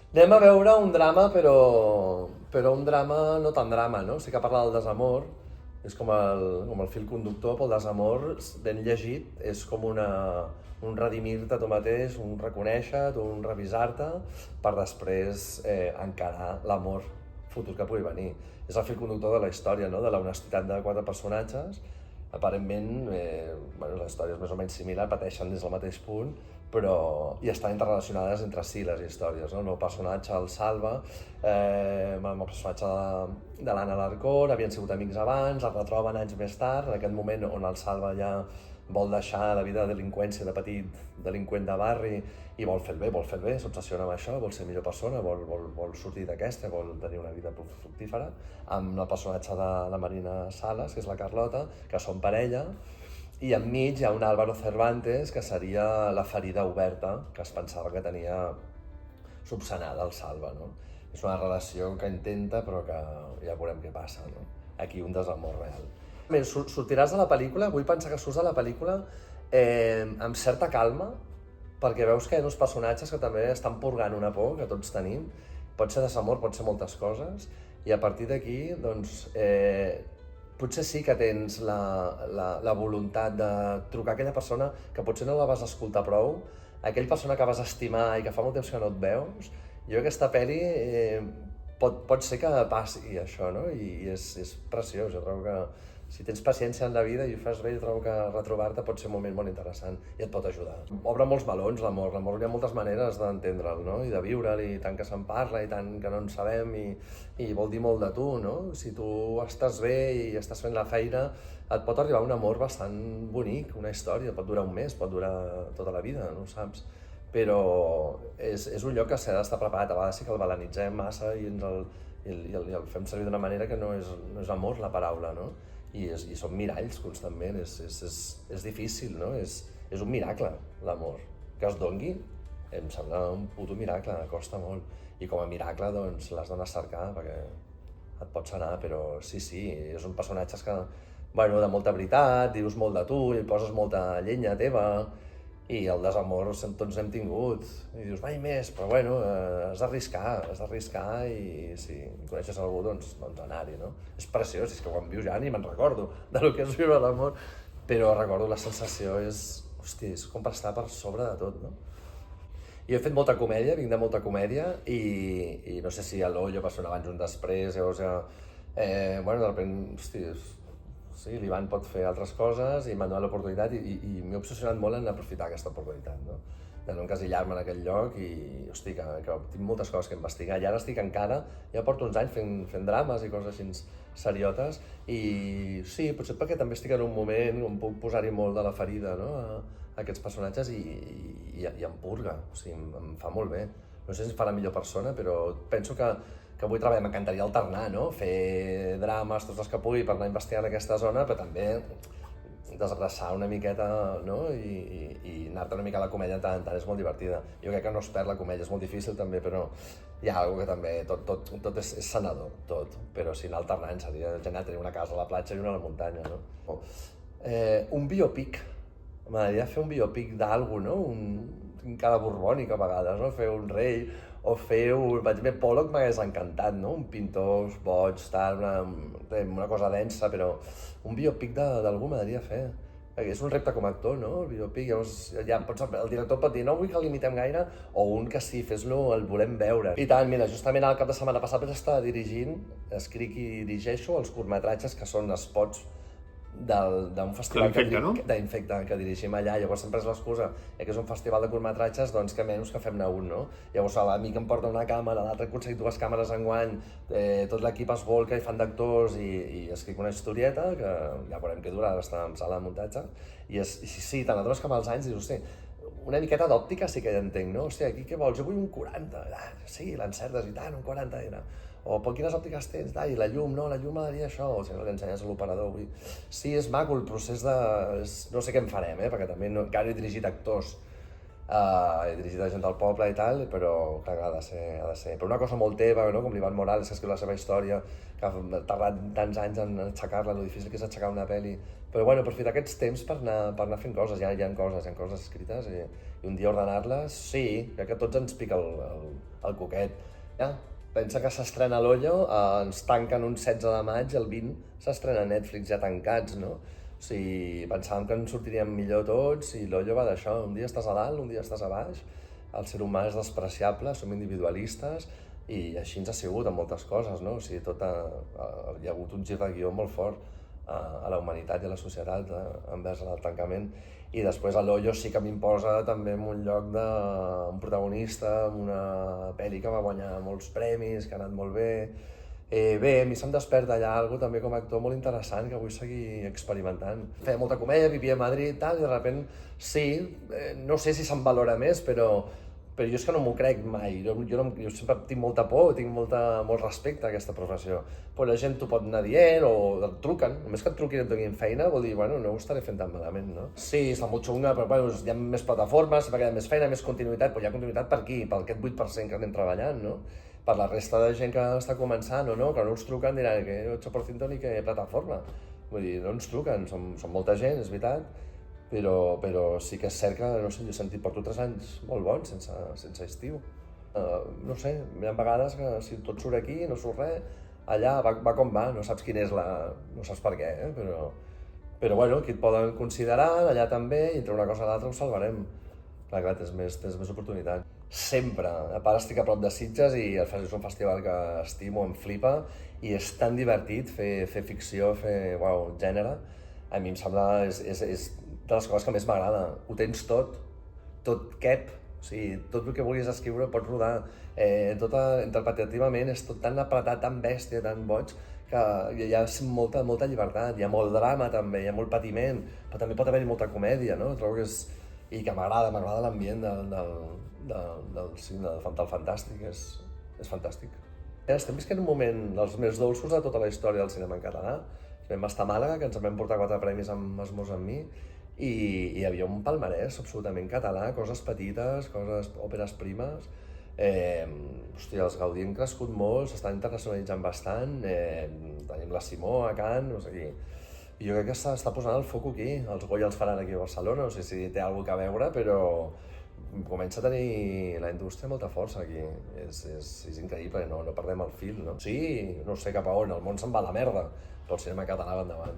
Anem a veure un drama, però un drama no tan drama, no? Sí que parla del desamor, és com el fil conductor, però el desamor, ben llegit, és com un redimir-te tu mateix, un reconèixer-te, un revisar-te, per després encarar l'amor futur que pugui venir. És el fil conductor de la història, no? De la honestitat de quatre personatges. Aparentment, bueno, les històries més o menys similars, pateixen des del mateix punt, però i estan interrelacionades entre si les històries, no? El meu personatge, el Salva, amb el personatge de l'Anna Alarcón, havien sigut amics abans, es retroben anys més tard, en aquest moment on el Salva ja vol deixar la vida de delinqüència de petit delinqüent de barri i vol fer el bé, s'obsessiona amb això, vol ser millor persona, vol sortir d'aquesta, vol tenir una vida fructífera, amb el personatge de la Marina Sales, que és la Carlota, que són parella, i enmig hi ha un Álvaro Cervantes, que seria la ferida oberta que es pensava que tenia subsanada el Salva, no? És una relació que intenta, però que ja veurem què passa, no? Aquí un desamor real. Sortiràs de la pel·lícula, vull pensar que surts de la pel·lícula amb certa calma, perquè veus que hi ha uns personatges que també estan purgant una por que tots tenim. Pot ser desamor, pot ser moltes coses, i a partir d'aquí, doncs, potser sí que tens la voluntat de trucar a aquella persona que potser no la vas escoltar prou, aquella persona que vas estimar i que fa molt temps que no et veus. Jo aquesta pel·li pot ser que passi això, no? I és preciós, jo trobo que si tens paciència en la vida i ho fas bé, jo trobo que retrobar-te pot ser un moment molt interessant i et pot ajudar. Obre molts melons l'amor hi ha moltes maneres d'entendre'l, no? I de viure'l, i tant que se'n parla, i tant que no en sabem, i vol dir molt de tu, no? Si tu estàs bé i estàs fent la feina, et pot arribar un amor bastant bonic, una història, pot durar un mes, pot durar tota la vida, no ho saps? Però és un lloc que s'ha d'estar preparat, a vegades sí que el balanitzem massa i el fem servir d'una manera que no és amor la paraula, no? I són miralls constantment, és difícil, no? És un miracle, l'amor. Que es dongui, em sembla un puto miracle, costa molt. I com a miracle, doncs, l'has d'anar a cercar, perquè et pots anar, però sí, són personatges que, bueno, de molta veritat, dius molt de tu, i poses molta llenya teva, i el desamor tots hem tingut, i dius mai més, però bueno, has d'arriscar i si coneixes algú, doncs anar-hi, no? És preciós, és que quan vius ja ni me'n recordo de lo que és viure l'amor, però recordo la sensació hosti, és com per estar per sobre de tot, no? Jo he fet molta comèdia, vinc de molta comèdia, i no sé si a l'Ollo va ser un abans o un després, llavors ja, bueno, de repente, hosti, sí, l'Ivan pot fer altres coses i m'ha donat l'oportunitat i m'he obsessionat molt en aprofitar aquesta oportunitat, no? De no encasillar-me en aquell lloc i, hosti, que tinc moltes coses que investigar. I ara estic encara, ja porto uns anys fent drames i coses així seriotes, i sí, potser perquè també estic en un moment on puc posar-hi molt de la ferida, no? A aquests personatges i em purga, o sigui, em fa molt bé. No sé si em fa la millor persona, però penso que vull treballar, m'encantaria alternar, no? Fer drames, tots els que pugui, per anar investigant aquesta zona, però també desgraçar una miqueta, no? I anar-te una mica a la comèdia tant, és molt divertida. Jo crec que no es perd la comèdia, és molt difícil també, però hi ha alguna que també, tot és sanador, tot. Però si anar alternant seria genial tenir una casa a la platja i una a la muntanya, no? Un biopic, m'agradaria fer un biopic d'algú, no? Un cada borbònic a vegades, no? Fer un rei, o fer per exemple, Pollock m'hagués encantat, no? Un pintor boig, tal, una cosa densa, però un biopic d'algú m'agradaria fer. Perquè és un repte com a actor, no? El biopic, llavors ja el director pot dir no vull que l'imitem gaire, o un que sí, fes-lo, el volem veure. I tant, mira, justament el cap de setmana passat vaig estar dirigint, escric i dirigeixo els curtmetratges que són spots d'un festival d'Infecta, que dirigim allà. Llavors sempre és l'excusa, que és un festival de curtmetratges, doncs que menys que fem-ne un, no? Llavors l'amic em porta una càmera, l'altre ha aconseguit 2 càmeres enguany, tot l'equip es volca i fan d'actors i escric una historieta, que ja veurem què dura, ara està en sala de muntatge, i sí, te n'adones que amb els anys dius, hosti, una miqueta d'òptica sí que ja entenc, no? Hòstia, aquí què vols? Jo vull un 40, sí, l'encertes i tant, un 40 era. O per quines òptiques tens? I la llum, no, la llum m'agradaria això, o sigui, l'ensenyes a l'operador. Sí, és maco el procés de... No sé què en farem, perquè també encara no he dirigit actors, dirigit a gent del poble i tal, però clar, ha de ser. Però una cosa molt teva, no? Com l'Ivan Morales, que escriu la seva història, que ha tardat tants anys en aixecar-la, lo difícil que és aixecar una pel·li. Però bueno, aprofitar aquests temps per anar fent coses, hi ha coses escrites i un dia ordenar-les, sí, crec que a tots ens pica el coquet. Ja, pensa que s'estrena l'Hoyo, ens tanquen un 16 de maig, el 20 s'estrena a Netflix ja tancats, no? O sigui, pensàvem que ens sortiríem millor tots i l'Hoyo va d'això, un dia estàs a dalt, un dia estàs a baix, el ser humà és despreciable, som individualistes i així ens ha sigut en moltes coses, no? O sigui, hi ha hagut un gir de guió molt fort a la humanitat i a la societat envers el tancament. I després l'Hoyo sí que m'imposa també en un lloc d'un protagonista, amb una pel·li que va guanyar molts premis, que ha anat molt bé. Bé, a mi se'm desperta allà algo també com a actor molt interessant que vull seguir experimentant. Feia molta comèdia, vivia a Madrid i tal, i de sobte sí, no sé si se'm valora més, però jo és que no m'ho crec mai. Jo sempre tinc molta por, tinc molt respecte a aquesta professió. Però la gent t'ho pot anar dient o et truquen. Només que et truquin i et donin feina vol dir, bueno, no ho estaré fent tan malament, no? Sí, està molt xunga, però bueno, hi ha més plataformes, sempre queda més feina, més continuïtat, però hi ha continuïtat per aquí, per aquest 8% que anem treballant, no? Per la resta de gent que està començant o no, que no ens truquen diran que 8% ni que plataforma. Vull dir, no ens truquen, som molta gent, és veritat, però sí que és cert que, no sé, jo he sentit, porto 3 anys molt bons sense estiu. No sé, hi ha vegades que si tot surt aquí, no surt res, allà va com va, no saps quina és no saps per què, però bueno, aquí et poden considerar, allà també, i entre una cosa i l'altra ho salvarem. Clar, tens més oportunitat. Sempre. A part estic a prop de Sitges i és un festival que estimo, em flipa, i és tan divertit fer ficció, fer gènere. A mi em sembla, és de les coses que més m'agrada. Ho tens tot cap. O sigui, tot el que vulguis escriure ho pots rodar. Interpretativament és tot tan apretat, tan bèstia, tan boig, que hi ha molta llibertat, hi ha molt drama també, hi ha molt patiment, però també pot haver-hi molta comèdia, no? Trobo que i que m'agrada l'ambient del fantàstic, és fantàstic. Estem visquent un moment dels més dolços de tota la història del cinema en català. Vam estar a Màlaga, que ens en vam portar 4 premis amb Esmós amb mi, i hi havia un palmarès absolutament català, coses petites, òperes primes. Hòstia, els Gaudí han crescut molt, s'estan internacionalitzant bastant, tenim la Simó a Cannes, no sé qui. I jo crec que s'està posant el foc aquí, els Goya els faran aquí a Barcelona, no sé si té alguna cosa a veure, però comença a tenir la indústria molta força aquí, és increïble, no perdem el fil, no? Sí, no sé cap a on, el món se'n va a la merda, però el cinema català va endavant.